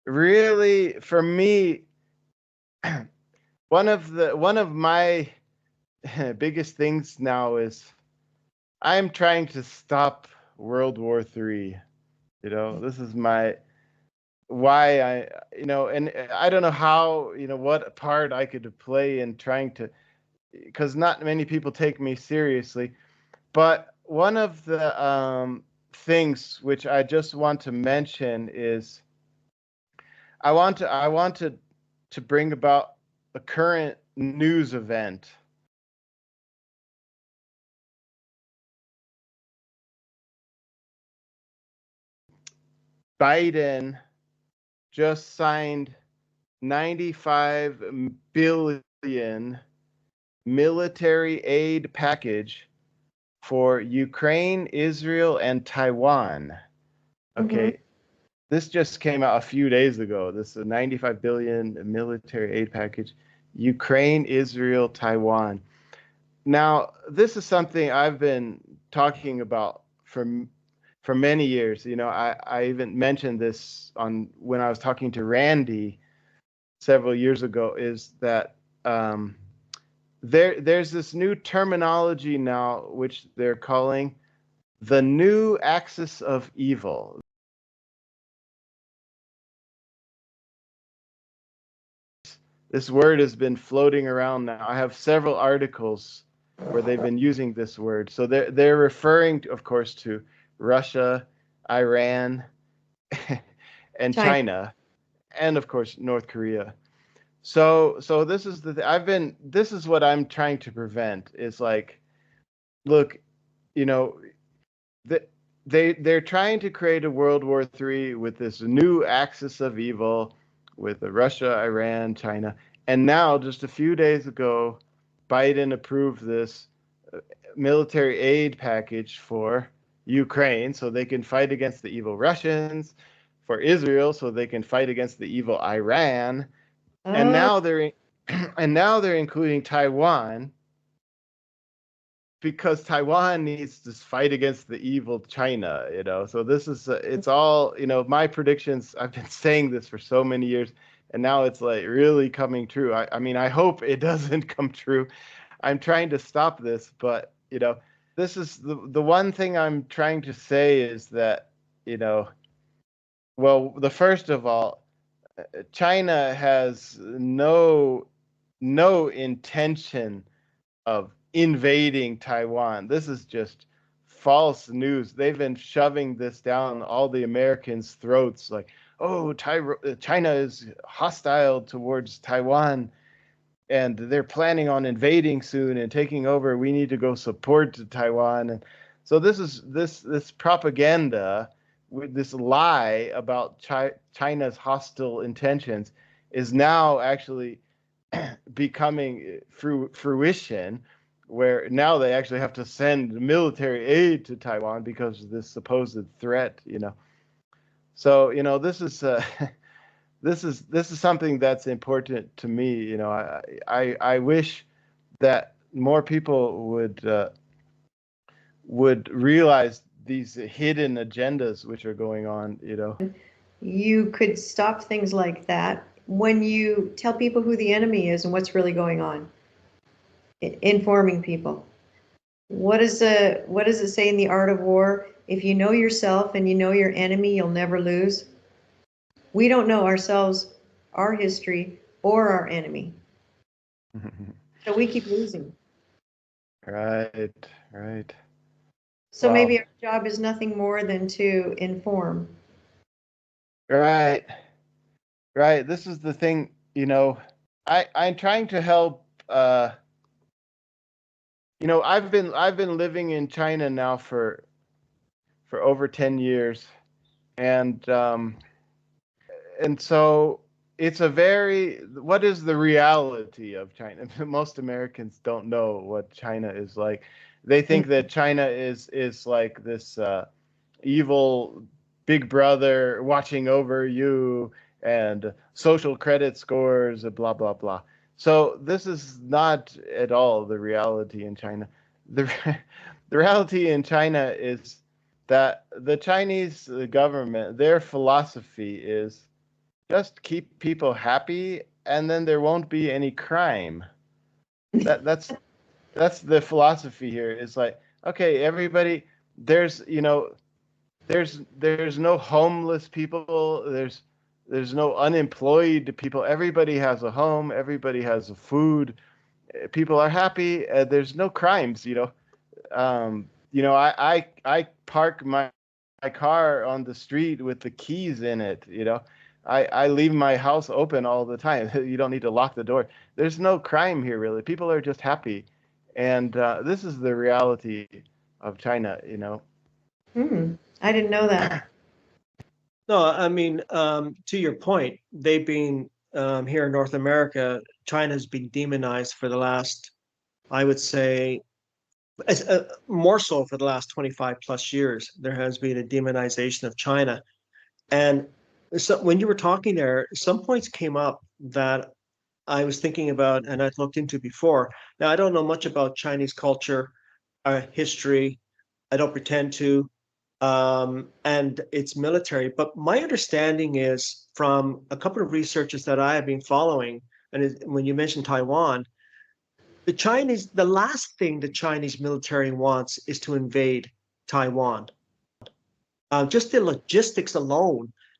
Really, for me, one of my biggest things now is I'm trying to stop World War III. This is my why and I don't know how, what part I could play in trying to, because not many people take me seriously. But one of the things which I just want to mention is I want to bring about a current news event. Biden just signed 95 billion military aid package for Ukraine, Israel, and Taiwan. Mhm. Okay, this just came out a few days ago. This is a 95 billion military aid package. Ukraine, Israel, Taiwan. Now, this is something I've been talking about for many years. I even mentioned this on when I was talking to Randy several years ago. Is that there's this new terminology now which they're calling the new axis of evil. This word has been floating around now. I have several articles where they've been using this word. So they're referring, of course, to Russia, Iran, and China. China, and of course North Korea. So this is this is what I'm trying to prevent. Is like, look, you know, the, they're trying to create a World War III with this new axis of evil, with Russia, Iran, China, and now just a few days ago, Biden approved this military aid package for Ukraine so they can fight against the evil Russians, for Israel so they can fight against the evil Iran, and Oh, now they're and now they're including Taiwan because Taiwan needs to fight against the evil China. So this is it's all, my predictions. I've been saying this for so many years, and now it's like really coming true. I mean, I hope it doesn't come true. I'm trying to stop this, but this is the one thing I'm trying to say is that, you know, well, the first of all, China has no intention of invading Taiwan. This is just false news. They've been shoving this down all the Americans' throats like, oh, China is hostile towards Taiwan and they're planning on invading soon and taking over. We need to go support Taiwan. And so this is this propaganda with this lie about China's hostile intentions is now actually becoming fruition, where now they actually have to send military aid to Taiwan because of this supposed threat. So this is this is something that's important to me. I wish that more people would realize these hidden agendas which are going on. you could stop things like that when you tell people who the enemy is and what's really going on, informing people. What does it say in the art of war? If you know yourself and you know your enemy, you'll never lose. We don't know ourselves, our history, or our enemy. So we keep losing. Right, right. So maybe Wow. our job is nothing more than to inform. Right, right. This is the thing. I'm trying to help. I've been living in China now for over 10 years, and so it's a very what is the reality of China? Most Americans don't know what China is like. They think that China is like this evil big brother watching over you and social credit scores, blah blah blah. So this is not at all the reality in China. The the reality in China is that the Chinese government, their philosophy is just keep people happy, and then there won't be any crime. That's the philosophy here. It's like, okay, everybody, there's there's no homeless people. There's no unemployed people. Everybody has a home. Everybody has a food. People are happy. There's no crimes. I park my car on the street with the keys in it. I leave my house open all the time. You don't need to lock the door. There's no crime here, really. People are just happy, and this is the reality of China. I didn't know that. No, I mean, to your point, they've been here in North America, China's been demonized for the last, I would say, more so for the last 25 plus years. There has been a demonization of China. And so when you were talking there, some points came up that I was thinking about and I'd looked into before. Now, I don't know much about Chinese culture, history. I don't pretend to, and its military. But my understanding is from a couple of researchers that I have been following, and when you mentioned Taiwan, the last thing the Chinese military wants is to invade Taiwan. Just the logistics alone